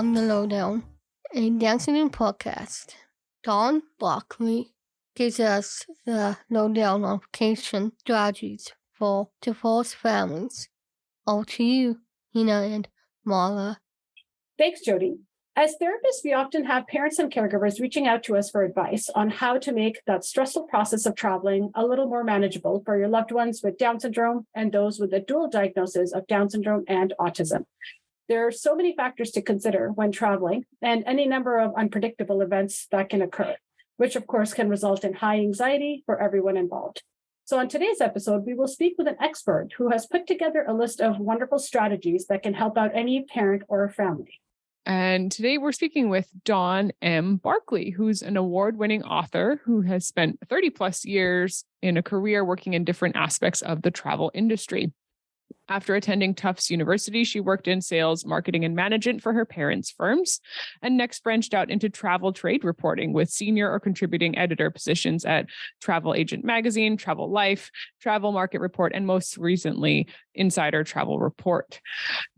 on the Lowdown, a dancing podcast. Don Barclay gives us the lowdown on vacation strategies for divorced families. Over to you, Hina and Mala. Thanks, Jody. As therapists, we often have parents and caregivers reaching out to us for advice on how to make that stressful process of traveling a little more manageable for your loved ones with Down syndrome and those with a dual diagnosis of Down syndrome and autism. There are so many factors to consider when traveling and any number of unpredictable events that can occur, which of course can result in high anxiety for everyone involved. So on today's episode, we will speak with an expert who has put together a list of wonderful strategies that can help out any parent or family. And today we're speaking with Dawn M. Barclay, who's an award-winning author who has spent 30 plus years in a career working in different aspects of the travel industry. After attending Tufts University, she worked in sales, marketing, and management for her parents' firms, and next branched out into travel trade reporting with senior or contributing editor positions at Travel Agent Magazine, Travel Life, Travel Market Report, and most recently, Insider Travel Report.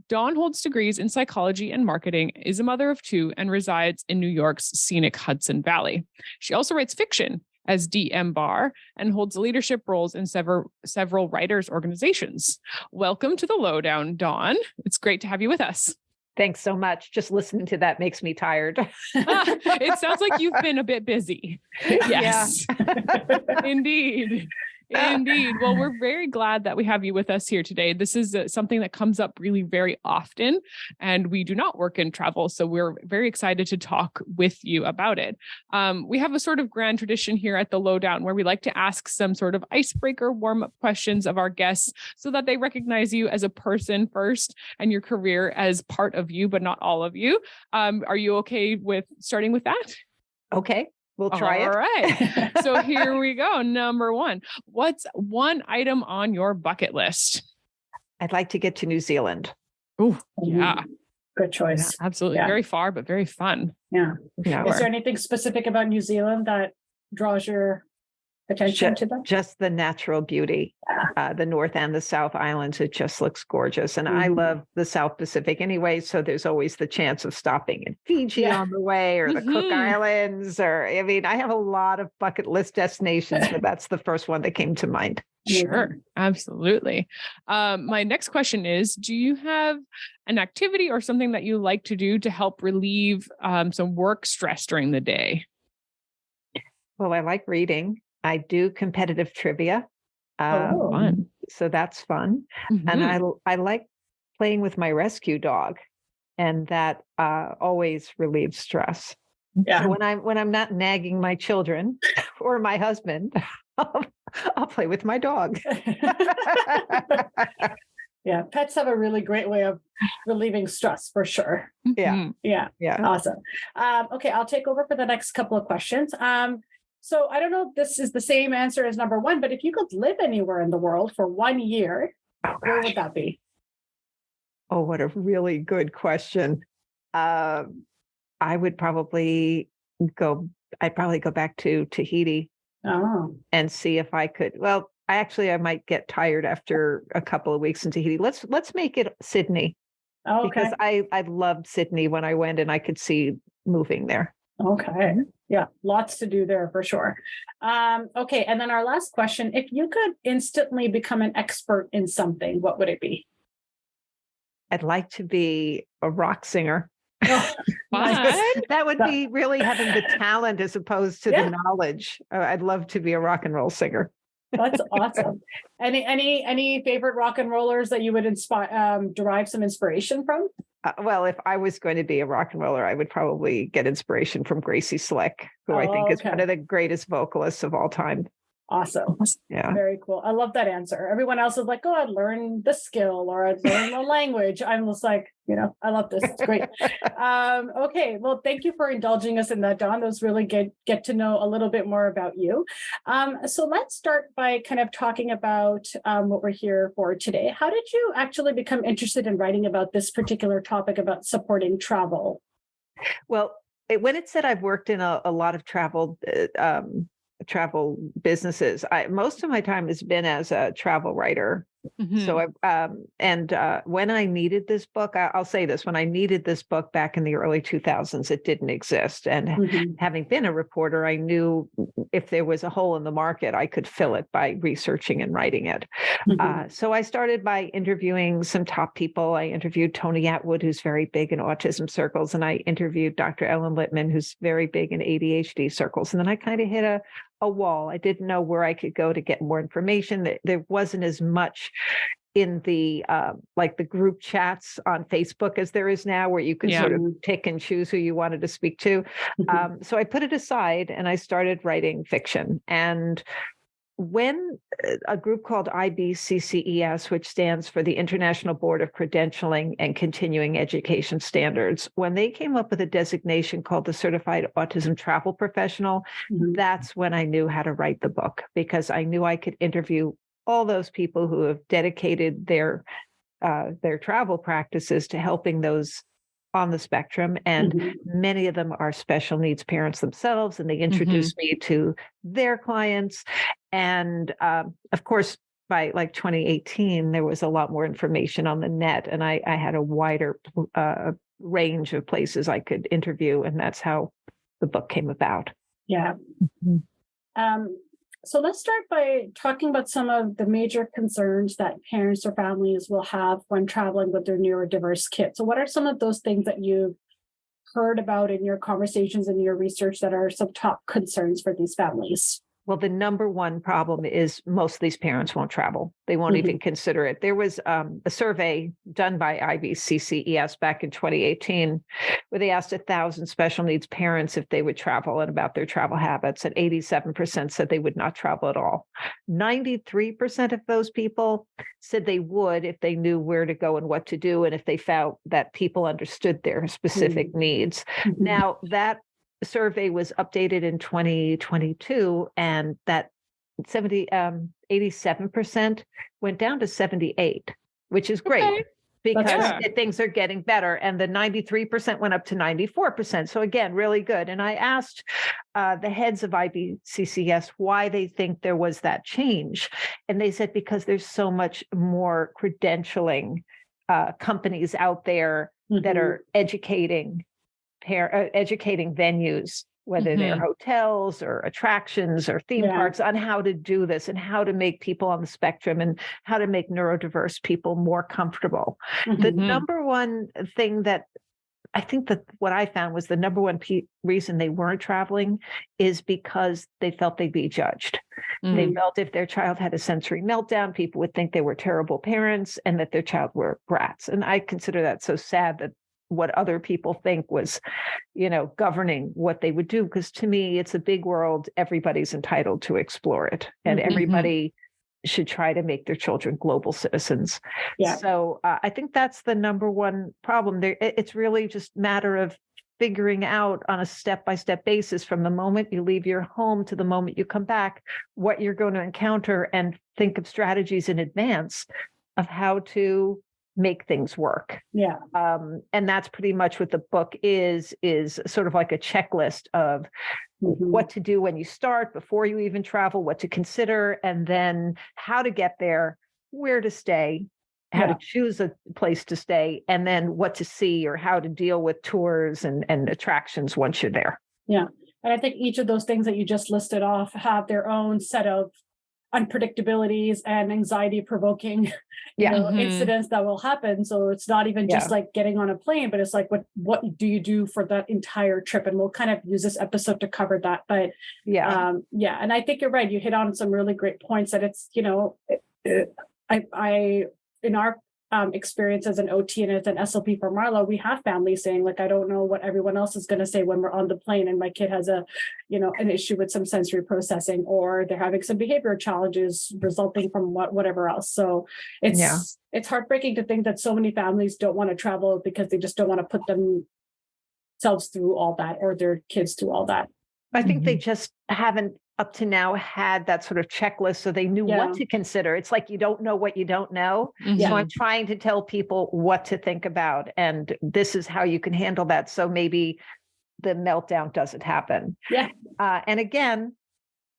Dawn holds degrees in psychology and marketing, is a mother of two, and resides in New York's scenic Hudson Valley. She also writes fiction as DM Bar and holds leadership roles in several writers' organizations. Welcome to the Lowdown, Dawn. It's great to have you with us. Thanks so much. Just listening to that makes me tired. It sounds like you've been a bit busy. Yes, Indeed. Indeed. Well, we're very glad that we have you with us here today. This is something that comes up really very often, and we do not work in travel, so we're very excited to talk with you about it. We have a sort of grand tradition here at the Lowdown where we like to ask some sort of icebreaker warm-up questions of our guests so that they recognize you as a person first and your career as part of you, but not all of you. Are you okay with starting with that? Okay. We'll try it. All right. So here we go. Number one. What's one item on your bucket list? I'd like to get to New Zealand. Oh, yeah. Good choice. Yeah, absolutely. Yeah. Very far, but very fun. Yeah. Yeah. Is there anything specific about New Zealand that draws your attention to them? Just the natural beauty. The North and the South Islands, it just looks gorgeous. And I love the South Pacific anyway, so there's always the chance of stopping in Fiji on the way or the Cook Islands. I have a lot of bucket list destinations, but that's the first one that came to mind. Sure. Absolutely. My next question is, do you have an activity or something that you like to do to help relieve some work stress during the day? Well, I like reading. I do competitive trivia. Fun. So that's fun. And I like playing with my rescue dog, and that always relieves stress. Yeah. So when I'm not nagging my children or my husband, I'll play with my dog. Yeah, pets have a really great way of relieving stress for sure. Yeah. Yeah. Awesome. Okay, I'll take over for the next couple of questions. So I don't know if this is the same answer as number one, but if you could live anywhere in the world for 1 year, where would that be? Oh, what a really good question. I would probably go back to Tahiti and see if I could. Well, I might get tired after a couple of weeks in Tahiti. Let's make it Sydney. Okay. Because I loved Sydney when I went, and I could see moving there. Okay. Yeah, lots to do there for sure. Okay, and then our last question, if you could instantly become an expert in something, what would it be? I'd like to be a rock singer. That would be really having the talent as opposed to the knowledge. I'd love to be a rock and roll singer. That's awesome. Any favorite rock and rollers that you would derive some inspiration from? Well, if I was going to be a rock and roller, I would probably get inspiration from Gracie Slick, who I think is one of the greatest vocalists of all time. Awesome. Yeah. Very cool. I love that answer. Everyone else is like, oh, I'd learn the skill or I'd learn the language. I'm just like, I love this. It's great. Okay. Well, thank you for indulging us in that, Dawn. It was really good. Get to know a little bit more about you. So let's start by kind of talking about what we're here for today. How did you actually become interested in writing about this particular topic about supporting travel? Well, when it said I've worked in a lot of travel businesses, most of my time has been as a travel writer. So, when I needed this book, I'll say this, when I needed this book back in the early 2000s, it didn't exist. And having been a reporter, I knew if there was a hole in the market, I could fill it by researching and writing it. So I started by interviewing some top people. I interviewed Tony Atwood, who's very big in autism circles, and I interviewed Dr. Ellen Littman, who's very big in ADHD circles. And then I kind of hit a wall. I didn't know where I could go to get more information. There wasn't as much in the like the group chats on Facebook as there is now, where you can sort of pick and choose who you wanted to speak to. So I put it aside and I started writing fiction. And when a group called IBCCES, which stands for the International Board of Credentialing and Continuing Education Standards, when they came up with a designation called the Certified Autism Travel Professional, that's when I knew how to write the book, because I knew I could interview all those people who have dedicated their travel practices to helping those on the spectrum. And many of them are special needs parents themselves, and they introduced me to their clients. And of course, by like 2018, there was a lot more information on the net, and I had a wider range of places I could interview, and that's how the book came about. Yeah. So let's start by talking about some of the major concerns that parents or families will have when traveling with their neurodiverse kids. So what are some of those things that you've heard about in your conversations and your research that are some top concerns for these families? Well, the number one problem is most of these parents won't travel. They won't even consider it. There was a survey done by IBCCES back in 2018 where they asked 1,000 special needs parents if they would travel and about their travel habits, and 87% said they would not travel at all. 93% of those people said they would if they knew where to go and what to do, and if they felt that people understood their specific needs. Now, that survey was updated in 2022, and that 87% went down to 78, which is great because things are getting better. And the 93% went up to 94%. So again, really good. And I asked the heads of IBCCS why they think there was that change. And they said, because there's so much more credentialing companies out there that are educating venues, whether they're hotels or attractions or theme parks, on how to do this and how to make people on the spectrum and how to make neurodiverse people more comfortable. The number one thing that I think that what I found was the number one reason they weren't traveling is because they felt they'd be judged. They felt if their child had a sensory meltdown, people would think they were terrible parents and that their child were brats. And I consider that so sad, that what other people think was, governing what they would do. Because to me, it's a big world. Everybody's entitled to explore it. And everybody should try to make their children global citizens. Yeah. So I think that's the number one problem there. It's really just a matter of figuring out on a step-by-step basis from the moment you leave your home to the moment you come back, what you're going to encounter, and think of strategies in advance of how to make things work. Yeah. And that's pretty much what the book is sort of like a checklist of what to do when you start, before you even travel, what to consider, and then how to get there, where to stay, how to choose a place to stay, and then what to see or how to deal with tours and attractions once you're there. Yeah. And I think each of those things that you just listed off have their own set of unpredictabilities and anxiety-provoking incidents that will happen. So it's not even just like getting on a plane, but it's like, what do you do for that entire trip? And we'll kind of use this episode to cover that. But and I think you're right. You hit on some really great points that it's, I in our experience as an OT and as an SLP for Marla, we have families saying, like, I don't know what everyone else is going to say when we're on the plane and my kid has an issue with some sensory processing, or they're having some behavior challenges resulting from whatever else. So it's heartbreaking to think that so many families don't want to travel because they just don't want to put themselves through all that, or their kids through all that. I think they just haven't up to now had that sort of checklist, so they knew what to consider. It's like you don't know what you don't know. So I'm trying to tell people what to think about, and this is how you can handle that. So maybe the meltdown doesn't happen. Yeah. And again,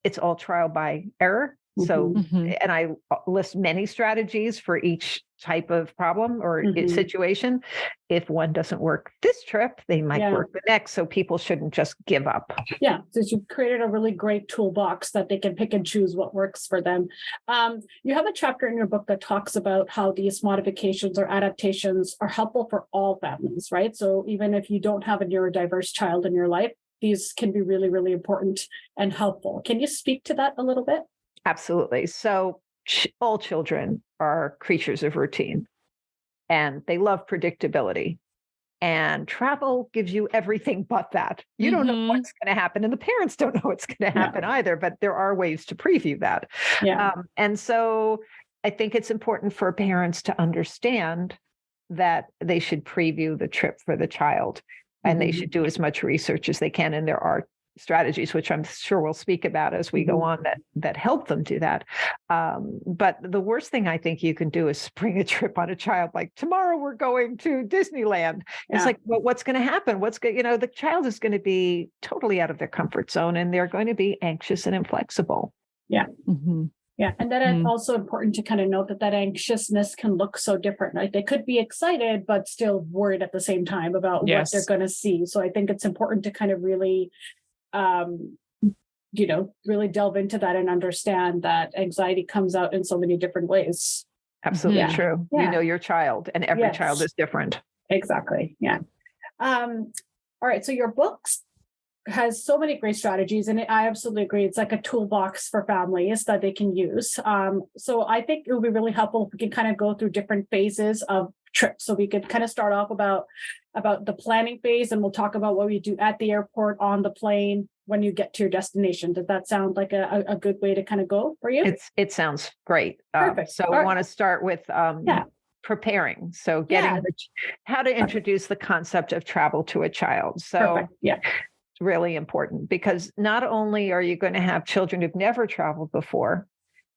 it's all trial by error. So, Mhm. and I list many strategies for each type of problem or situation. If one doesn't work this trip, they might work the next. So people shouldn't just give up. Yeah, so you've created a really great toolbox that they can pick and choose what works for them. You have a chapter in your book that talks about how these modifications or adaptations are helpful for all families, right? So even if you don't have a neurodiverse child in your life, these can be really, really important and helpful. Can you speak to that a little bit? Absolutely. So all children are creatures of routine and they love predictability. And travel gives you everything but that. You don't know what's going to happen, and the parents don't know what's going to happen either, but there are ways to preview that. And so I think it's important for parents to understand that they should preview the trip for the child and they should do as much research as they can. And there are strategies, which I'm sure we'll speak about as we go on, that help them do that. But the worst thing I think you can do is spring a trip on a child. Like, tomorrow we're going to Disneyland. It's like, well, what's going to happen? The child is going to be totally out of their comfort zone and they're going to be anxious and inflexible. Yeah. Yeah. And then it's also important to kind of note that anxiousness can look so different, right? They could be excited, but still worried at the same time about what they're going to see. So I think it's important to kind of really really delve into that and understand that anxiety comes out in so many different ways. Absolutely true. You know your child, and every child is different. Exactly. Yeah. All right. So your books has so many great strategies, and I absolutely agree. It's like a toolbox for families that they can use. So I think it would be really helpful if we can kind of go through different phases of trips. So we could kind of start off about the planning phase, and we'll talk about what we do at the airport, on the plane, when you get to your destination. Does that sound like a good way to kind of go for you? It sounds great. Perfect. So we want to start with preparing. So getting how to introduce the concept of travel to a child. So it's really important, because not only are you going to have children who've never traveled before,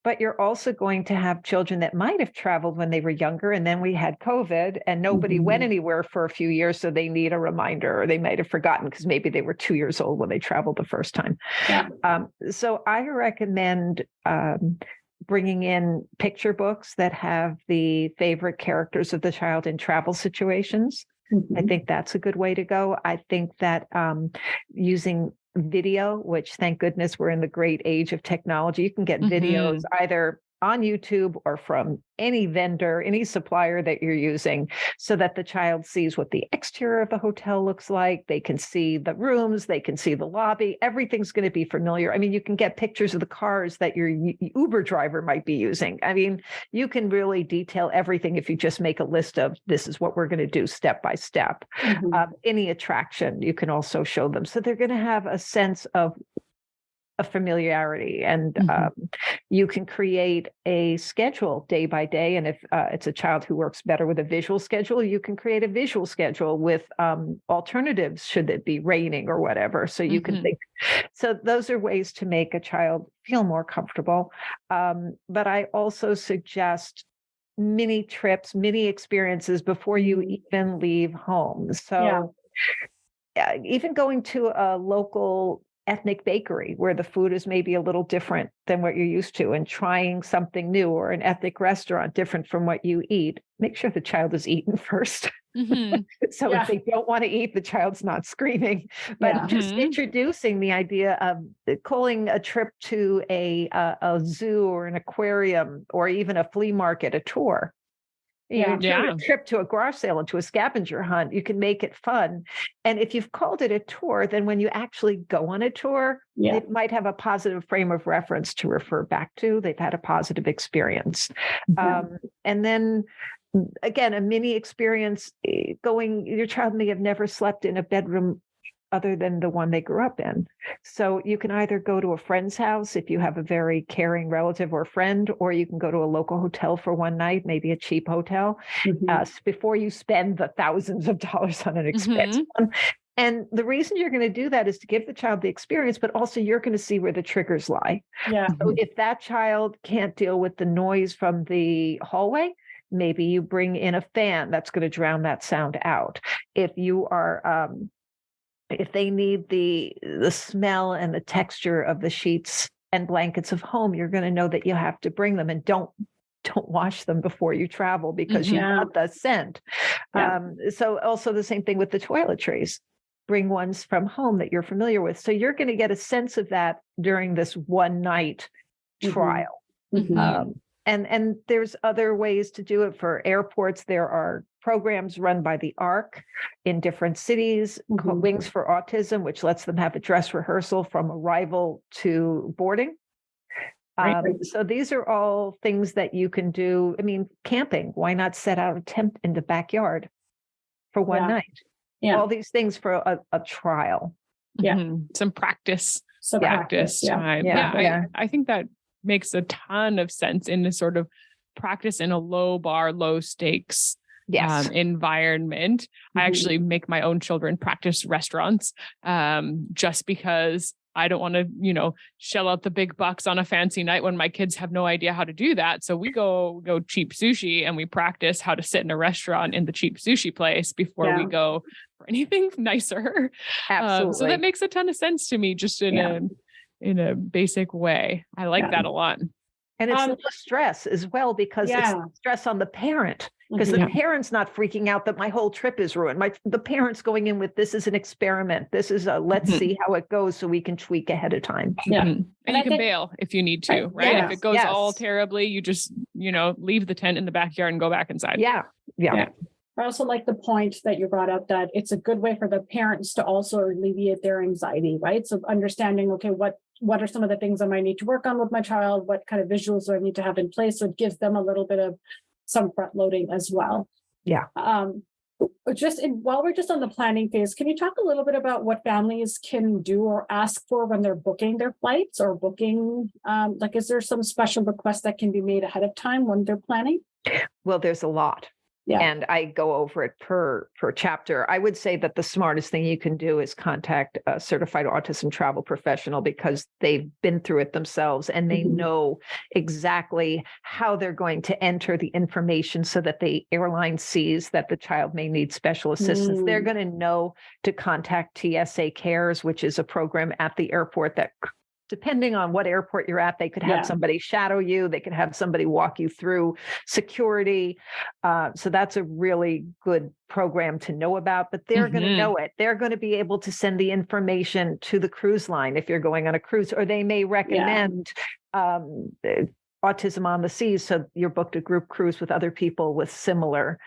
but you're also going to have children that might have traveled when they were younger, and then we had COVID and nobody went anywhere for a few years, so they need a reminder, or they might have forgotten because maybe they were 2 years old when they traveled the first time. So I recommend bringing in picture books that have the favorite characters of the child in travel situations. I think that's a good way to go. I think that using video, which thank goodness we're in the great age of technology, you can get videos either on YouTube or from any vendor, any supplier that you're using, so that the child sees what the exterior of the hotel looks like. They can see the rooms, they can see the lobby. Everything's going to be familiar. I mean, you can get pictures of the cars that your Uber driver might be using. I mean, you can really detail everything if you just make a list of, this is what we're going to do step by step. Any attraction, you can also show them. So they're going to have a sense of a familiarity, and you can create a schedule day by day. And if it's a child who works better with a visual schedule, you can create a visual schedule with alternatives should it be raining or whatever. So you can think. So those are ways to make a child feel more comfortable. But I also suggest mini trips, mini experiences before you even leave home. So even going to a local ethnic bakery where the food is maybe a little different than what you're used to, and trying something new, or an ethnic restaurant different from what you eat. Make sure the child is eaten first. So if they don't want to eat, the child's not screaming. But just introducing the idea of calling a trip to a zoo or an aquarium, or even a flea market, a tour. You turn a trip to a garage sale into a scavenger hunt. You can make it fun. And if you've called it a tour, then when you actually go on a tour, it might have a positive frame of reference to refer back to. They've had a positive experience. And then again, a mini experience your child may have never slept in a bedroom other than the one they grew up in. So you can either go to a friend's house if you have a very caring relative or friend, or you can go to a local hotel for one night, maybe a cheap hotel, before you spend the thousands of dollars on an expensive one. And the reason you're going to do that is to give the child the experience, but also you're going to see where the triggers lie. So if that child can't deal with the noise from the hallway, maybe you bring in a fan that's going to drown that sound out. If you are if they need the smell and the texture of the sheets and blankets of home, you're going to know that you have to bring them, and don't wash them before you travel because you want the scent. So also the same thing with the toiletries. Bring ones from home that you're familiar with. So you're going to get a sense of that during this one night trial. And there's other ways to do it. For airports, there are programs run by the ARC in different cities called Wings for Autism, which lets them have a dress rehearsal from arrival to boarding. So these are all things that you can do. I mean, camping, why not set out a tent in the backyard for one night? All these things for a trial. Some practice. Practice time. I think that makes a ton of sense in this sort of practice in a low bar, low stakes environment. I actually make my own children practice restaurants just because I don't want to, shell out the big bucks on a fancy night when my kids have no idea how to do that. So we go cheap sushi and we practice how to sit in a restaurant in the cheap sushi place before we go for anything nicer. Absolutely. So that makes a ton of sense to me, just in a basic way. I like that a lot. And it's less stress as well, because it's stress on the parent, because the parent's not freaking out that my whole trip is ruined. The parent's going in with, this is an experiment. This is let's see how it goes so we can tweak ahead of time. And you can bail if you need to, right? If it goes all terribly, you just, leave the tent in the backyard and go back inside. I also like the point that you brought up, that it's a good way for the parents to also alleviate their anxiety, right? So understanding, okay, what are some of the things I might need to work on with my child? What kind of visuals do I need to have in place? So it gives them a little bit of some front loading as well. While we're just on the planning phase, can you talk a little bit about what families can do or ask for when they're booking their flights or booking? Is there some special request that can be made ahead of time when they're planning? Well, there's a lot. And I go over it per chapter. I would say that the smartest thing you can do is contact a certified autism travel professional, because they've been through it themselves and they know exactly how they're going to enter the information so that the airline sees that the child may need special assistance. They're going to know to contact TSA Cares, which is a program at the airport that, depending on what airport you're at, they could have somebody shadow you. They could have somebody walk you through security. So that's a really good program to know about, but they're going to know it. They're going to be able to send the information to the cruise line if you're going on a cruise, or they may recommend Autism on the Seas. So you're booked a group cruise with other people with similar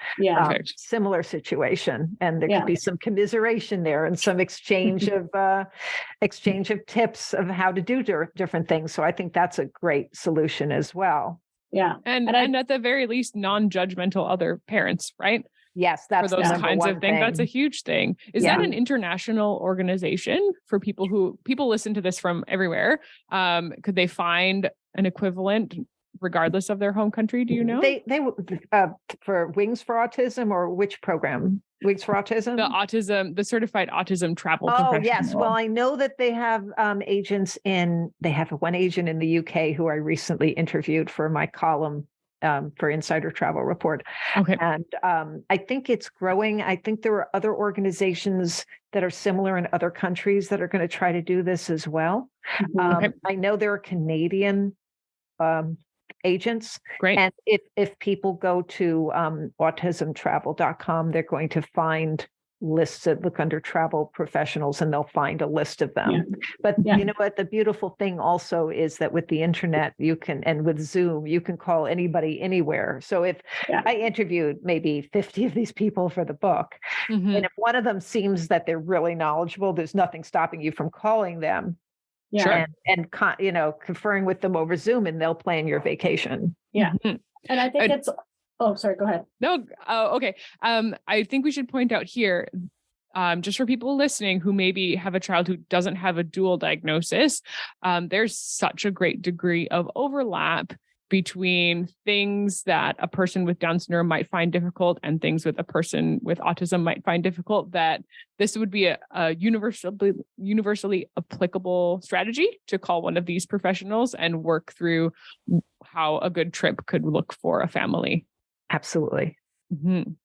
situation, and there could be some commiseration there and some exchange of tips of how to do different things. So I think that's a great solution as well. And at the very least, non-judgmental other parents, right? Yes, that's for those kinds of things. That's a huge thing. Is that an international organization for people listen to this from everywhere? Could they find an equivalent regardless of their home country? Do you know? They for Wings for Autism, or which program? Wings for Autism? The certified autism travel professional. Oh, yes. Well, I know that they have agents they have one agent in the UK who I recently interviewed for my column for Insider Travel Report. Okay. And I think it's growing. I think there are other organizations that are similar in other countries that are going to try to do this as well. I know there are Canadian agents. Great. And if people go to autismtravel.com, they're going to find lists that look under travel professionals, and they'll find a list of them. But you know what? The beautiful thing also is that with the internet, and with Zoom, you can call anybody anywhere. So if I interviewed maybe 50 of these people for the book, and if one of them seems that they're really knowledgeable, there's nothing stopping you from calling them. And conferring with them over Zoom, and they'll plan your vacation. And I think it's. Oh, sorry. Go ahead. No. Okay. I think we should point out here, just for people listening who maybe have a child who doesn't have a dual diagnosis, there's such a great degree of overlap between things that a person with Down syndrome might find difficult and things with a person with autism might find difficult, that this would be a universally applicable strategy to call one of these professionals and work through how a good trip could look for a family. Absolutely. And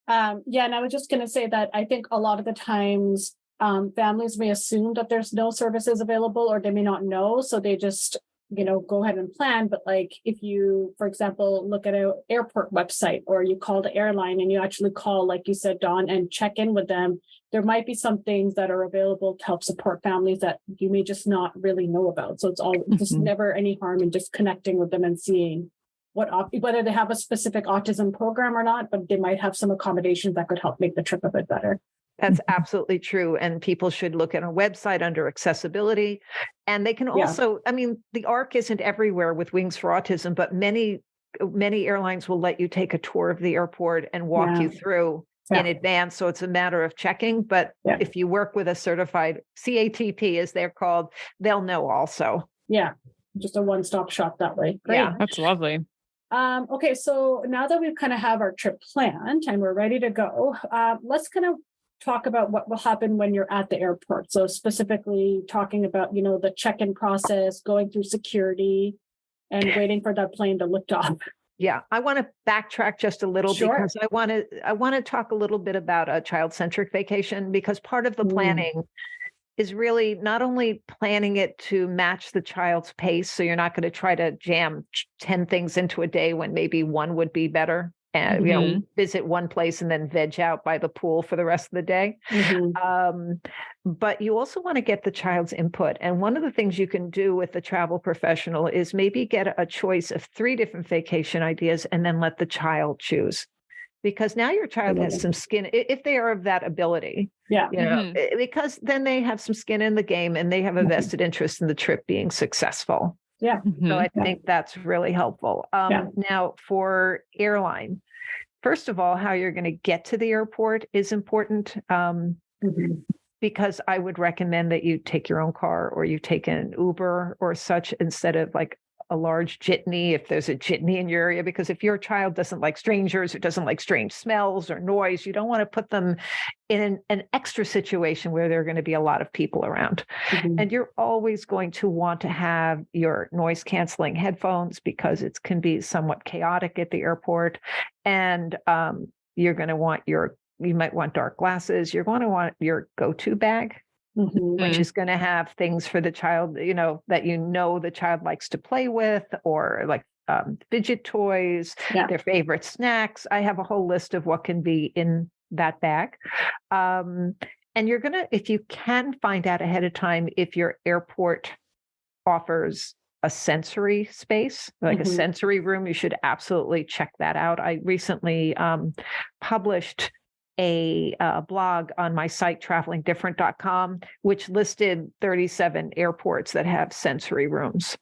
I was just going to say that I think a lot of the times families may assume that there's no services available, or they may not know. So they just, go ahead and plan. But like if you, for example, look at an airport website, or you call the airline and you actually call, like you said, Dawn, and check in with them, there might be some things that are available to help support families that you may just not really know about. So it's all just never any harm in just connecting with them and seeing whether they have a specific autism program or not, but they might have some accommodations that could help make the trip a bit better. That's absolutely true. And people should look at a website under accessibility. And they can also, the ARC isn't everywhere with Wings for Autism, but many airlines will let you take a tour of the airport and walk you through in advance. So it's a matter of checking. But if you work with a certified CATP, as they're called, they'll know also. Yeah. Just a one-stop shop that way. Great. Yeah, that's lovely. Okay. So now that we kind of have our trip planned and we're ready to go, let's kind of talk about what will happen when you're at the airport. So specifically talking about, the check-in process, going through security and waiting for that plane to lift off. Yeah, I want to backtrack just a little because I want to talk a little bit about a child-centric vacation, because part of the planning is really not only planning it to match the child's pace. So you're not going to try to jam 10 things into a day when maybe one would be better. And visit one place and then veg out by the pool for the rest of the day. But you also want to get the child's input. And one of the things you can do with the travel professional is maybe get a choice of 3 different vacation ideas and then let the child choose. Because now your child has some skin, if they are of that ability, because then they have some skin in the game and they have a vested interest in the trip being successful. Yeah. So I think that's really helpful. Now for airline, first of all, how you're going to get to the airport is important, because I would recommend that you take your own car or you take an Uber or such instead of like a large jitney, if there's a jitney in your area, because if your child doesn't like strangers or doesn't like strange smells or noise, you don't want to put them in an extra situation where there are going to be a lot of people around. And you're always going to want to have your noise canceling headphones because it can be somewhat chaotic at the airport. And you're going to want you might want dark glasses. You're going to want your go-to bag, which is going to have things for the child, that the child likes to play with, or like fidget toys, their favorite snacks. I have a whole list of what can be in that bag. And you're going to, if you can find out ahead of time, if your airport offers a sensory space, like a sensory room, you should absolutely check that out. I recently published a blog on my site, travelingdifferent.com, which listed 37 airports that have sensory rooms.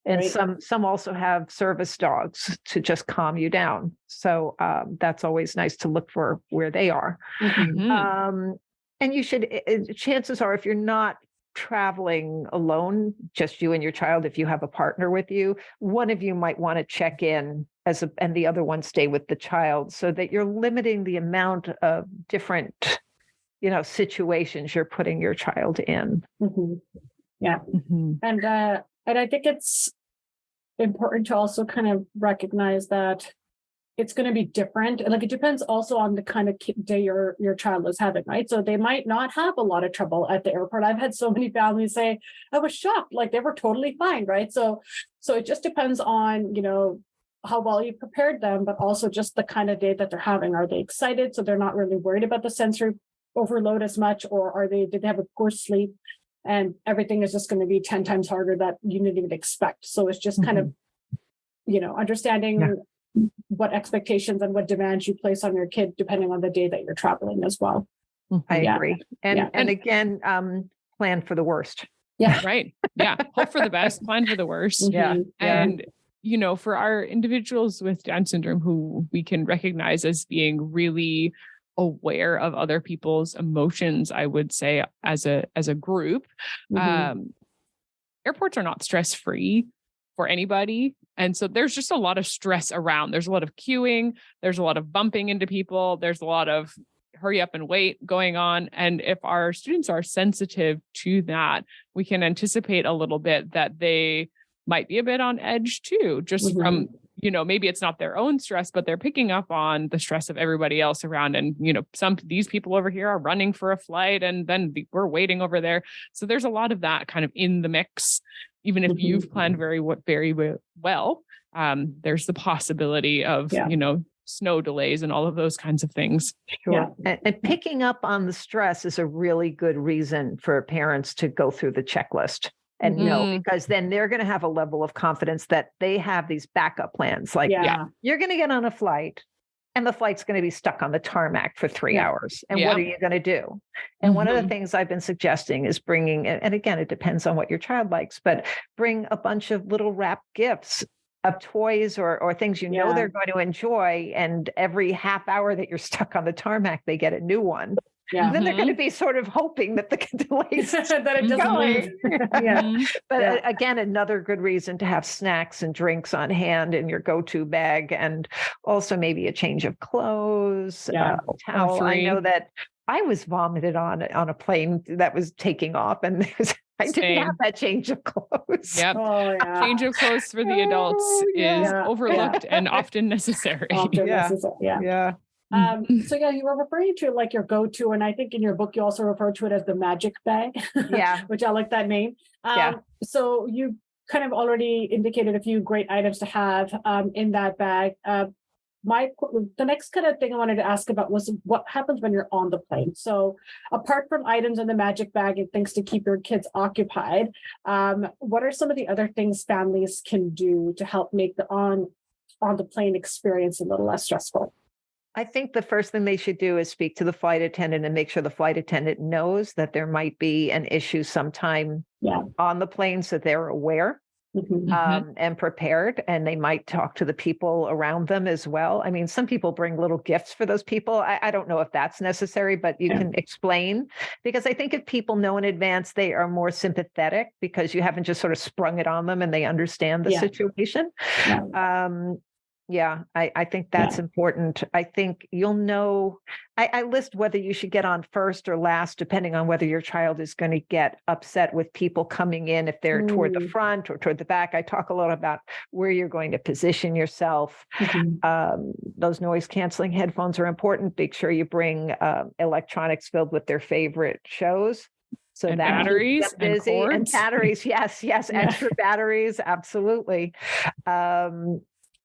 And some also have service dogs to just calm you down. So that's always nice to look for where they are. And you should, chances are, if you're not traveling alone, just you and your child, if you have a partner with you, one of you might want to check in and the other one stay with the child, so that you're limiting the amount of different, situations you're putting your child in. Yeah. And I think it's important to also kind of recognize that it's going to be different. Like, it depends also on the kind of day your child is having, right? So they might not have a lot of trouble at the airport. I've had so many families say, I was shocked, like they were totally fine, right? So it just depends on, how well you prepared them, but also just the kind of day that they're having. Are they excited, so they're not really worried about the sensory overload as much, or did they have a poor sleep and everything is just going to be 10 times harder that you didn't even expect? So it's just kind of, understanding what expectations and what demands you place on your kid depending on the day that you're traveling as well. I agree. And again, plan for the worst. Yeah. Right. Yeah. Hope for the best, plan for the worst. And for our individuals with Down syndrome who we can recognize as being really aware of other people's emotions, I would say as a group, airports are not stress-free for anybody. And so there's just a lot of stress around. There's a lot of queuing. There's a lot of bumping into people. There's a lot of hurry up and wait going on. And if our students are sensitive to that, we can anticipate a little bit that they might be a bit on edge too, just from maybe it's not their own stress, but they're picking up on the stress of everybody else around. And, these people over here are running for a flight and then we're waiting over there. So there's a lot of that kind of in the mix. Even if you've planned very well, there's the possibility of, snow delays and all of those kinds of things. Sure. Yeah. And picking up on the stress is a really good reason for parents to go through the checklist and know, because then they're going to have a level of confidence that they have these backup plans. Like, you're going to get on a flight and the flight's going to be stuck on the tarmac for 3 hours. And what are you going to do? And one of the things I've been suggesting is bringing, and again, it depends on what your child likes, but bring a bunch of little wrapped gifts of toys or things they're going to enjoy. And every half hour that you're stuck on the tarmac, they get a new one. Yeah. Then they're going to be sort of hoping that the delays that it doesn't move. But again, another good reason to have snacks and drinks on hand in your go-to bag, and also maybe a change of clothes, towel. I know that I was vomited on a plane that was taking off, and I didn't have that change of clothes. Yep. Change of clothes for the adults is overlooked and often necessary. So you were referring to like your go-to, and I think in your book you also refer to it as the magic bag. Which I like that name. So you kind of already indicated a few great items to have in that bag. The next kind of thing I wanted to ask about was what happens when you're on the plane. So apart from items in the magic bag and things to keep your kids occupied, what are some of the other things families can do to help make the on the plane experience a little less stressful? I think the first thing they should do is speak to the flight attendant and make sure the flight attendant knows that there might be an issue sometime on the plane, so they're aware. And prepared, and they might talk to the people around them as well. I mean, some people bring little gifts for those people. I don't know if that's necessary, but you can explain, because I think if people know in advance, they are more sympathetic because you haven't just sort of sprung it on them and they understand the situation. I think that's important. I think you'll know, I list whether you should get on first or last, depending on whether your child is going to get upset with people coming in, if they're toward the front or toward the back. I talk a lot about where you're going to position yourself. Those noise canceling headphones are important. Make sure you bring electronics filled with their favorite shows. So and that batteries busy. And batteries. Yes. Extra batteries. Absolutely.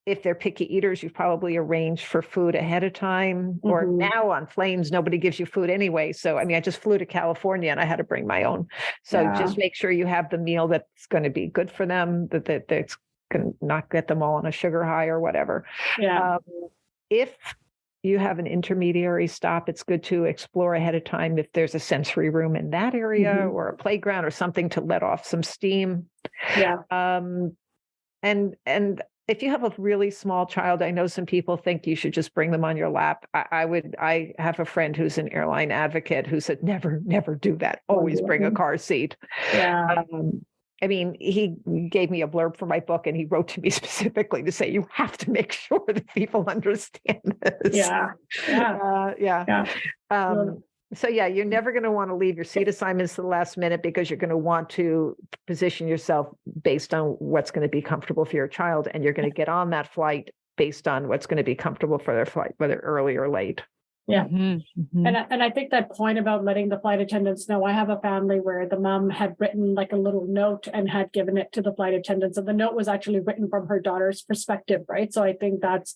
If they're picky eaters, you've probably arranged for food ahead of time. Or now on planes, nobody gives you food anyway. So, I mean, I just flew to California and I had to bring my own. So just make sure you have the meal that's going to be good for them, that's going to not get them all on a sugar high or whatever. If you have an intermediary stop, it's good to explore ahead of time if there's a sensory room in that area or a playground or something to let off some steam. And if you have a really small child, I know some people think you should just bring them on your lap. I have a friend who's an airline advocate who said, never do that. Always bring a car seat. I mean, he gave me a blurb for my book and he wrote to me specifically to say, you have to make sure that people understand this. So you're never going to want to leave your seat assignments to the last minute, because you're going to want to position yourself based on what's going to be comfortable for your child. And you're going to get on that flight based on what's going to be comfortable for their flight, whether early or late. And I think that point about letting the flight attendants know, I have a family where the mom had written like a little note and had given it to the flight attendants. And the note was actually written from her daughter's perspective, right? So I think that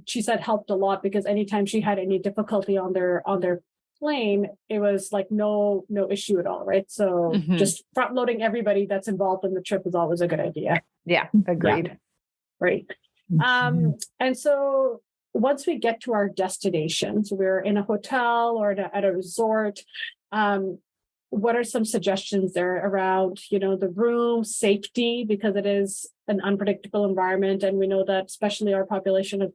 she said helped a lot, because anytime she had any difficulty on their plane, it was like no issue at all, right? So just front loading everybody that's involved in the trip is always a good idea. Agreed. Right. And so once we get to our destination, so we're in a hotel or at a resort, what are some suggestions there around, the room safety, because it is an unpredictable environment, and we know that especially our population of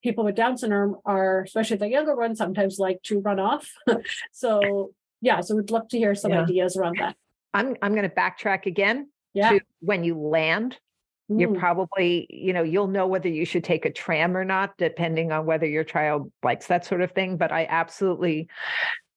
people with Down syndrome are, especially the younger ones, sometimes like to run off. So we'd love to hear some ideas around that. I'm going to backtrack again to when you land. You're probably, you'll know whether you should take a tram or not, depending on whether your child likes that sort of thing. But I absolutely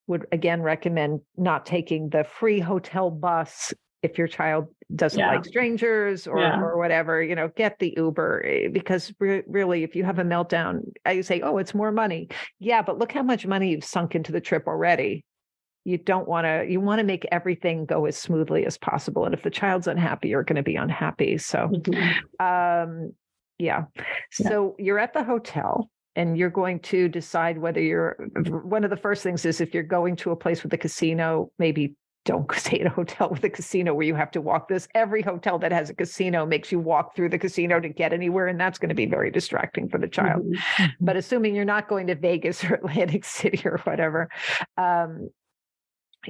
would again recommend not taking the free hotel bus if your child doesn't like strangers or whatever, get the Uber, because really, if you have a meltdown, you say, oh, it's more money. Yeah, but look how much money you've sunk into the trip already. You want to make everything go as smoothly as possible. And if the child's unhappy, you're going to be unhappy. So, So you're at the hotel and you're going to decide whether one of the first things is, if you're going to a place with a casino, maybe don't stay at a hotel with a casino where you have to walk this. Every hotel that has a casino makes you walk through the casino to get anywhere. And that's going to be very distracting for the child. But assuming you're not going to Vegas or Atlantic City or whatever,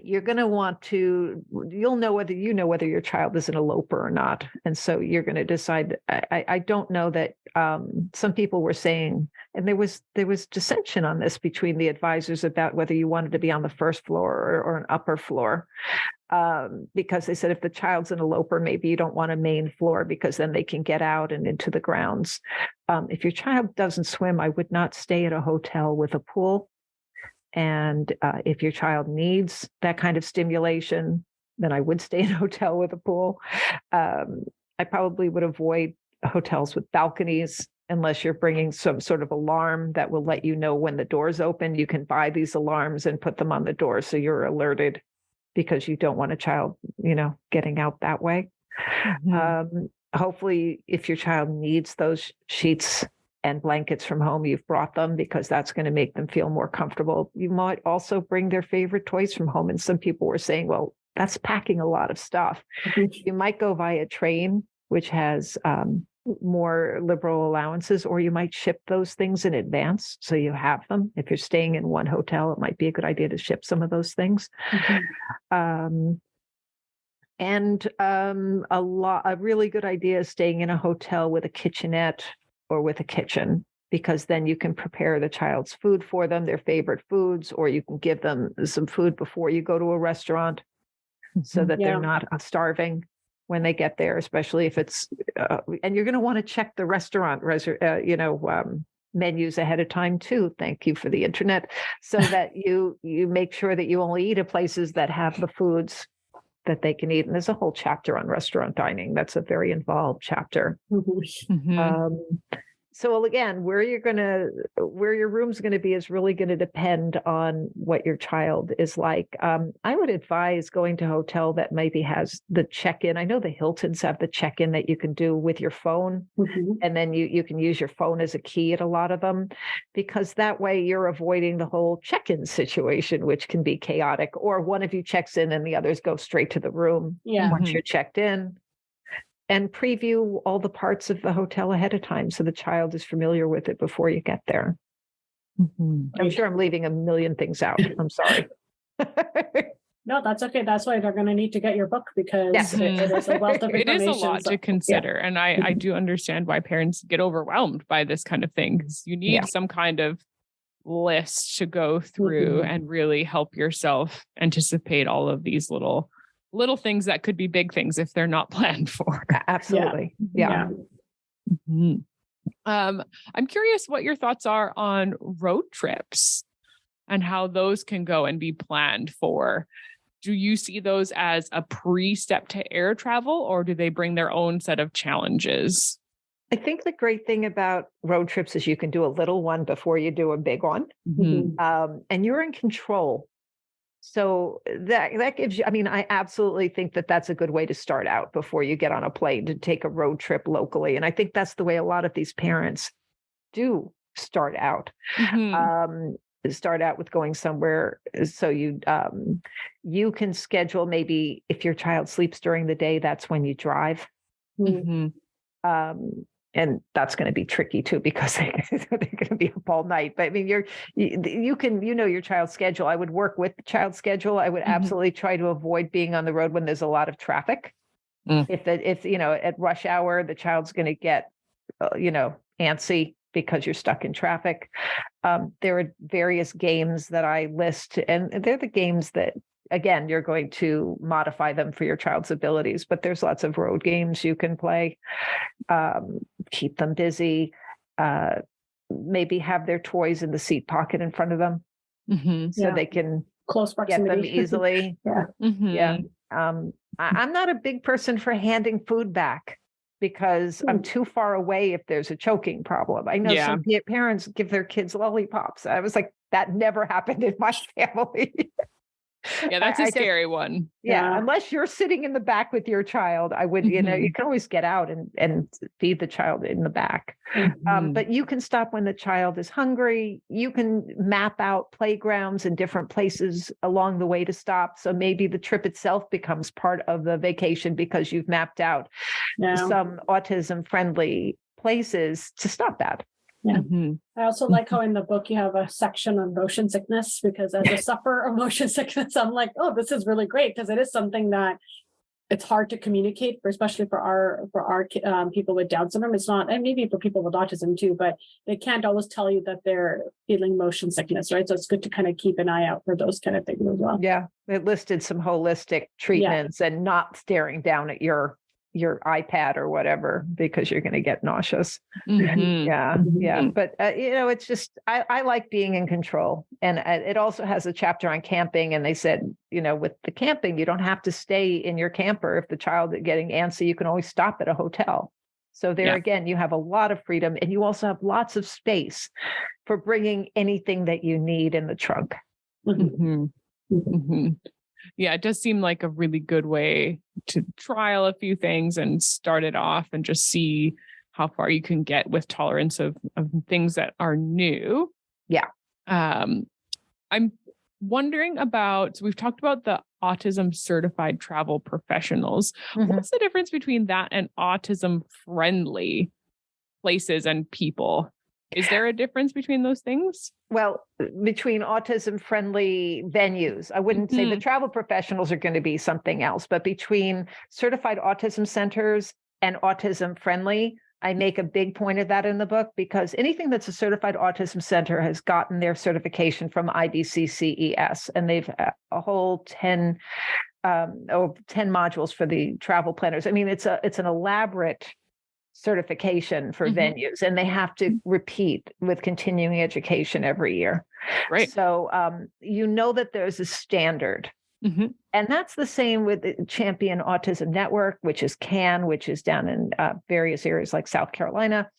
you're going to want to, you'll know whether your child is an eloper or not. And so you're going to decide. I don't know that some people were saying, and there was dissension on this between the advisors about whether you wanted to be on the first floor or an upper floor, because they said if the child's an eloper, maybe you don't want a main floor because then they can get out and into the grounds. If your child doesn't swim, I would not stay at a hotel with a pool. And if your child needs that kind of stimulation, then I would stay in a hotel with a pool. I probably would avoid hotels with balconies unless you're bringing some sort of alarm that will let you know when the door's open. You can buy these alarms and put them on the door so you're alerted, because you don't want a child, getting out that way. Hopefully, if your child needs those sheets and blankets from home, you've brought them, because that's going to make them feel more comfortable. You might also bring their favorite toys from home. And some people were saying, well, that's packing a lot of stuff. You might go via train, which has more liberal allowances, or you might ship those things in advance so you have them. If you're staying in one hotel, it might be a good idea to ship some of those things. A really good idea is staying in a hotel with a kitchenette or with a kitchen, because then you can prepare the child's food for them, their favorite foods, or you can give them some food before you go to a restaurant so that they're not starving when they get there, especially if it's, and you're going to want to check the restaurant, menus ahead of time too. Thank you for the internet, so that you make sure that you only eat at places that have the foods that they can eat. And there's a whole chapter on restaurant dining. That's a very involved chapter. So again, where your room's going to be is really going to depend on what your child is like. I would advise going to a hotel that maybe has the check-in. I know the Hiltons have the check-in that you can do with your phone, and then you can use your phone as a key at a lot of them, because that way you're avoiding the whole check-in situation, which can be chaotic, or one of you checks in and the others go straight to the room once you're checked in. And preview all the parts of the hotel ahead of time so the child is familiar with it before you get there. I'm sure I'm leaving a million things out. I'm sorry. No, that's okay. That's why they're going to need to get your book, because it is a wealth of information. It is a lot to consider. And I do understand why parents get overwhelmed by this kind of thing, because you need some kind of list to go through and really help yourself anticipate all of these little things that could be big things if they're not planned for. Absolutely. Yeah. I'm curious what your thoughts are on road trips and how those can go and be planned for. Do you see those as a pre-step to air travel, or do they bring their own set of challenges? I think the great thing about road trips is you can do a little one before you do a big one. And you're in control. So that gives you, I absolutely think that that's a good way to start out before you get on a plane, to take a road trip locally. And I think that's the way a lot of these parents do start out. Start out with going somewhere. So you can schedule, maybe if your child sleeps during the day, that's when you drive. And that's going to be tricky too, because they're going to be up all night. But you can, your child's schedule. I would work with the child's schedule. I would absolutely try to avoid being on the road when there's a lot of traffic. If at rush hour, the child's going to get, antsy because you're stuck in traffic. There are various games that I list, and they're the games that, again, you're going to modify them for your child's abilities, but there's lots of road games you can play. Keep them busy. Maybe have their toys in the seat pocket in front of them, so they can close proximity. Get them easily. I'm not a big person for handing food back because I'm too far away if there's a choking problem. I know some parents give their kids lollipops. I was like, that never happened in my family. Yeah, that's a scary one. Yeah, unless you're sitting in the back with your child, I would, you can always get out and feed the child in the back. But you can stop when the child is hungry. You can map out playgrounds and different places along the way to stop. So maybe the trip itself becomes part of the vacation because you've mapped out some autism-friendly places to stop that. Yeah. I also like how in the book you have a section on motion sickness, because as a sufferer of motion sickness, I'm like, oh, this is really great, because it is something that it's hard to communicate, especially for our people with Down syndrome. It's not, and maybe for people with autism too, but they can't always tell you that they're feeling motion sickness, right? So it's good to kind of keep an eye out for those kind of things as well. Yeah, it listed some holistic treatments and not staring down at your iPad or whatever, because you're going to get nauseous. Yeah. But, it's just, I like being in control. And it also has a chapter on camping. And they said, with the camping, you don't have to stay in your camper. If the child is getting antsy, you can always stop at a hotel. So there again, you have a lot of freedom, and you also have lots of space for bringing anything that you need in the trunk. Yeah, it does seem like a really good way to trial a few things and start it off and just see how far you can get with tolerance of things that are new. Yeah. I'm wondering about, so we've talked about the autism certified travel professionals. What's the difference between that and autism friendly places and people? Is there a difference between those things? Well, between autism-friendly venues, I wouldn't say the travel professionals are going to be something else, but between certified autism centers and autism-friendly, I make a big point of that in the book, because anything that's a certified autism center has gotten their certification from IDCCES, and they've a whole 10 modules for the travel planners. I mean, it's an elaborate certification for venues, and they have to repeat with continuing education every year. Right. So that there's a standard. And that's the same with the Champion Autism Network, which is CAN, which is down in various areas like South Carolina.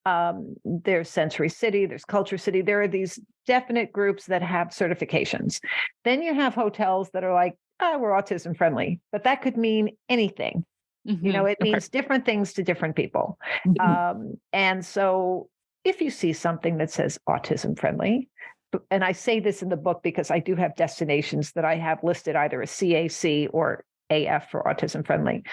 There's Sensory City, there's Culture City. There are these definite groups that have certifications. Then you have hotels that are like, we're autism friendly, but that could mean anything. It means different things to different people. And so if you see something that says autism friendly, and I say this in the book because I do have destinations that I have listed either a CAC or AF for autism friendly.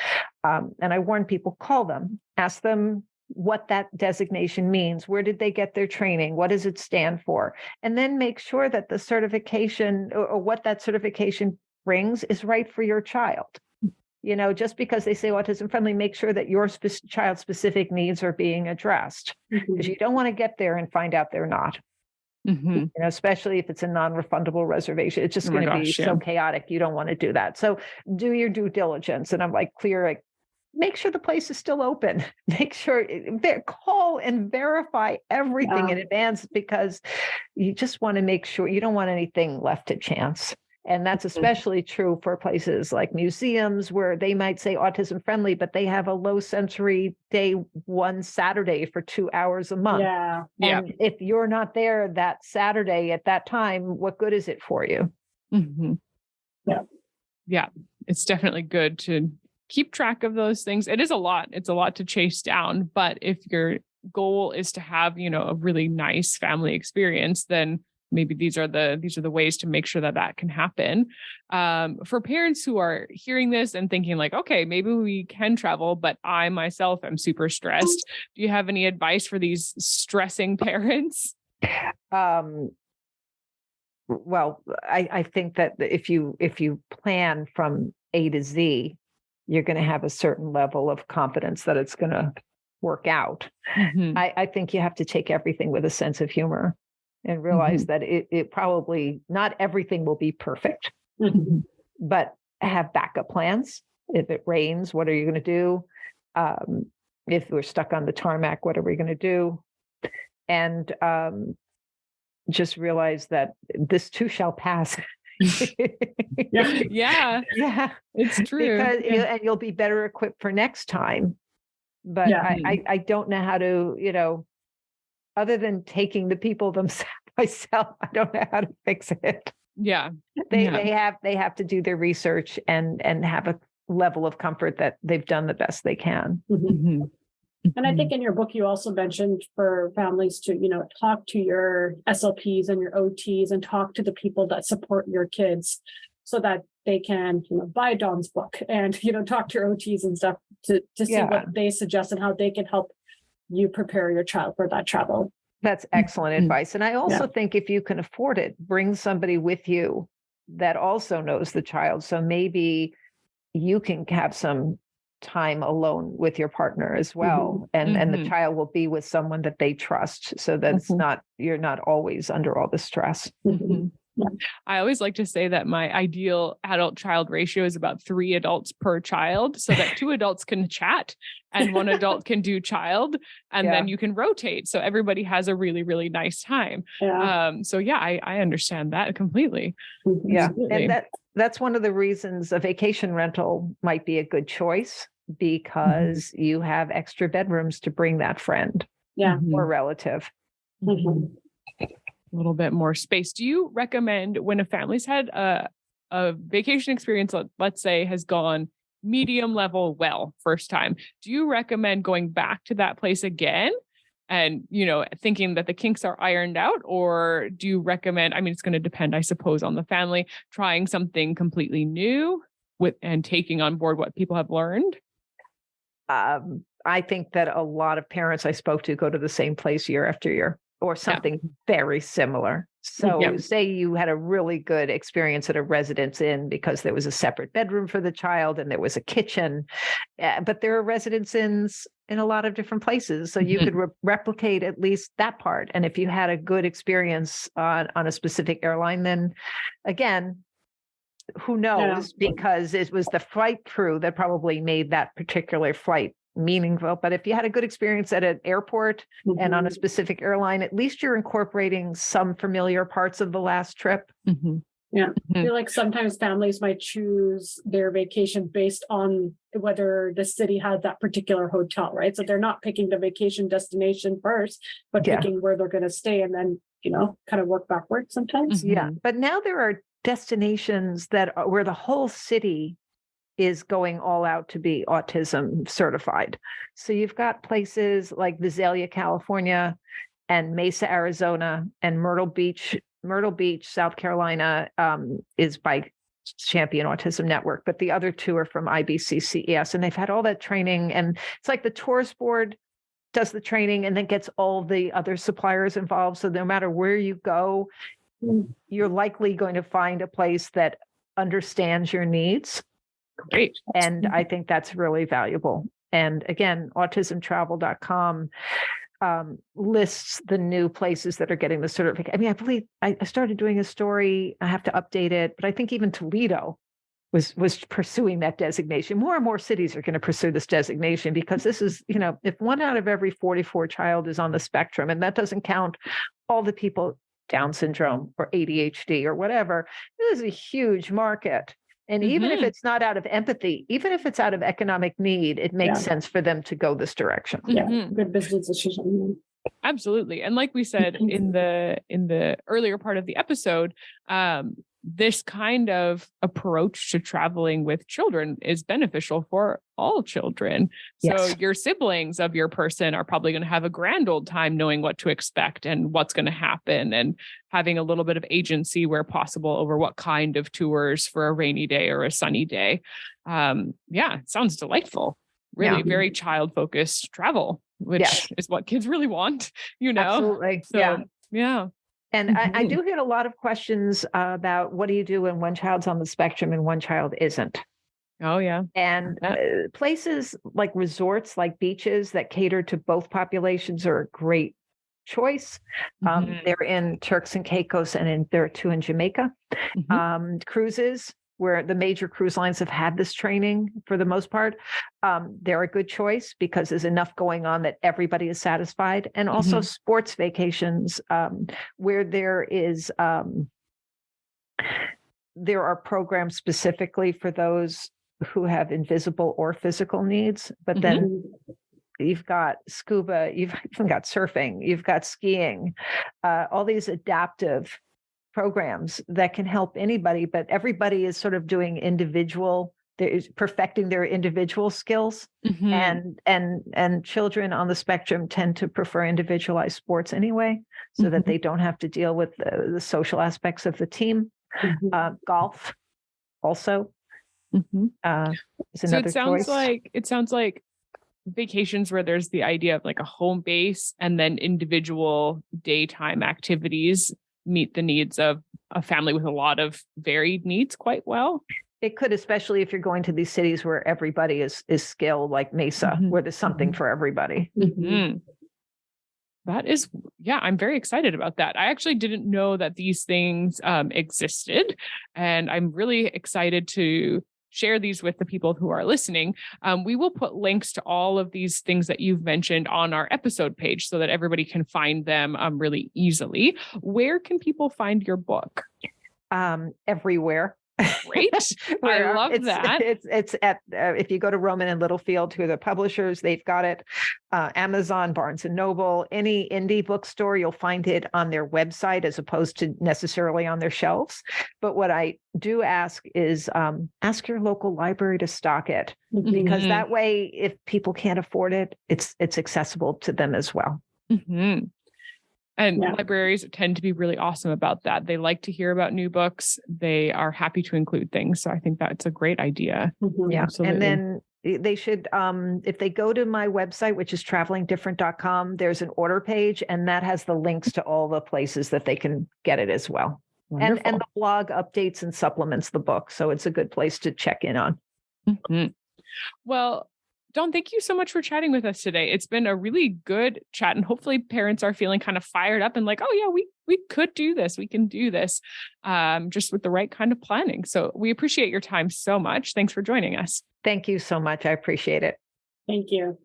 And I warn people, call them, ask them what that designation means. Where did they get their training? What does it stand for? And then make sure that the certification or what that certification brings is right for your child. Just because they say autism friendly, make sure that your child's specific needs are being addressed, because you don't want to get there and find out they're not. Especially if it's a non-refundable reservation, it's just going to be so chaotic. You don't want to do that. So do your due diligence. And I'm like, make sure the place is still open. Make sure, call and verify everything in advance, because you just want to make sure you don't want anything left to chance. And that's especially true for places like museums, where they might say autism friendly, but they have a low sensory day one Saturday for 2 hours a month. And if you're not there that Saturday at that time, what good is it for you? Yeah, it's definitely good to keep track of those things. It is a lot. It's a lot to chase down. But if your goal is to have, a really nice family experience, then maybe these are the ways to make sure that can happen. For parents who are hearing this and thinking like, okay, maybe we can travel, but I myself am super stressed. Do you have any advice for these stressing parents? Well, I think that if you plan from A to Z, you're going to have a certain level of confidence that it's going to work out. I think you have to take everything with a sense of humor, and realize that it probably not everything will be perfect, but have backup plans. If it rains, what are you going to do? If we're stuck on the tarmac, what are we going to do? And just realize that this too shall pass. Yeah, Yeah, it's true. because and you'll be better equipped for next time. But Yeah. I don't know how to, other than taking the people themselves myself, I don't know how to fix it. Yeah. They Yeah. they have to do their research and have a level of comfort that they've done the best they can. Mhm. And I think in your book, you also mentioned for families to, talk to your SLPs and your OTs and talk to the people that support your kids so that they can, buy Dawn's book and, talk to your OTs and stuff to see what they suggest and how they can help you prepare your child for that travel. That's excellent Mhm. advice. And I also think if you can afford it, bring somebody with you that also knows the child. So maybe you can have some time alone with your partner as well. And the child will be with someone that they trust so that it's not, you're not always under all the stress. I always like to say that my ideal adult child ratio is about 3 adults per child so that 2 adults can chat and 1 adult can do child and then you can rotate. So everybody has a really, really nice time. So I understand that completely. Yeah. Absolutely. And that's one of the reasons a vacation rental might be a good choice because you have extra bedrooms to bring that friend or relative. A little bit more space. Do you recommend when a family's had a vacation experience, let's say, has gone medium level well first time, do you recommend going back to that place again and, thinking that the kinks are ironed out? Or do you recommend, it's going to depend, I suppose, on the family, trying something completely new and taking on board what people have learned? I think that a lot of parents I spoke to go to the same place year after year or something very similar. So say you had a really good experience at a Residence Inn because there was a separate bedroom for the child and there was a kitchen, but there are Residence Inns in a lot of different places. So you could replicate at least that part. And if you had a good experience on a specific airline, then again, who knows, because it was the flight crew that probably made that particular flight meaningful. But if you had a good experience at an airport and on a specific airline, at least you're incorporating some familiar parts of the last trip. I feel like sometimes families might choose their vacation based on whether the city had that particular hotel, right? So they're not picking the vacation destination first, but picking where they're going to stay and then, kind of work backwards sometimes. But now there are destinations where the whole city is going all out to be autism certified. So you've got places like Visalia, California, and Mesa, Arizona, and Myrtle Beach, South Carolina, is by Champion Autism Network, but the other 2 are from IBCCES, and they've had all that training. And it's like the tourist board does the training and then gets all the other suppliers involved. So no matter where you go, you're likely going to find a place that understands your needs. Great. And I think that's really valuable. And again, autismtravel.com lists the new places that are getting the certificate. I believe I started doing a story. I have to update it, but I think even Toledo was pursuing that designation. More and more cities are going to pursue this designation because this is, if 1 out of every 44 child is on the spectrum, and that doesn't count all the people Down syndrome or ADHD or whatever, this is a huge market. And even if it's not out of empathy, even if it's out of economic need, it makes sense for them to go this direction. Good business decision. Absolutely. And like we said in the earlier part of the episode, this kind of approach to traveling with children is beneficial for all children. So your siblings of your person are probably going to have a grand old time knowing what to expect and what's going to happen and having a little bit of agency where possible over what kind of tours for a rainy day or a sunny day. It sounds delightful. Really very child-focused travel, which is what kids really want, Absolutely. So, yeah. And I do get a lot of questions about what do you do when one child's on the spectrum and one child isn't? Oh, yeah. And places like resorts, like beaches that cater to both populations are a great choice. They're in Turks and Caicos, and there are 2 in Jamaica. Cruises, where the major cruise lines have had this training for the most part, they're a good choice because there's enough going on that everybody is satisfied. And also sports vacations, where there is there are programs specifically for those who have invisible or physical needs, but then you've got scuba, you've even got surfing, you've got skiing, all these adaptive programs that can help anybody, but everybody is sort of doing perfecting their individual skills. And children on the spectrum tend to prefer individualized sports anyway, so that they don't have to deal with the social aspects of the team. Golf also. Is So another choice. it sounds like vacations where there's the idea of like a home base and then individual daytime activities meet the needs of a family with a lot of varied needs quite well. It could, especially if you're going to these cities where everybody is skilled, like Mesa, where there's something for everybody. That is, I'm very excited about that. I actually didn't know that these things existed, and I'm really excited to share these with the people who are listening. We will put links to all of these things that you've mentioned on our episode page so that everybody can find them really easily. Where can people find your book? Everywhere. Great. I love that. It's at, if you go to Roman and Littlefield, who are the publishers, they've got it. Amazon, Barnes and Noble, any indie bookstore, you'll find it on their website as opposed to necessarily on their shelves. But what I do ask is ask your local library to stock it, because that way, if people can't afford it, it's accessible to them as well. And libraries tend to be really awesome about that. They like to hear about new books. They are happy to include things. So I think that's a great idea. Yeah. Absolutely. And then they should, if they go to my website, which is travelingdifferent.com, there's an order page, and that has the links to all the places that they can get it as well. And the blog updates and supplements the book. So it's a good place to check in on. Well, Dawn, thank you so much for chatting with us today. It's been a really good chat, and hopefully parents are feeling kind of fired up and like, oh yeah, we could do this. We can do this just with the right kind of planning. So we appreciate your time so much. Thanks for joining us. Thank you so much. I appreciate it. Thank you.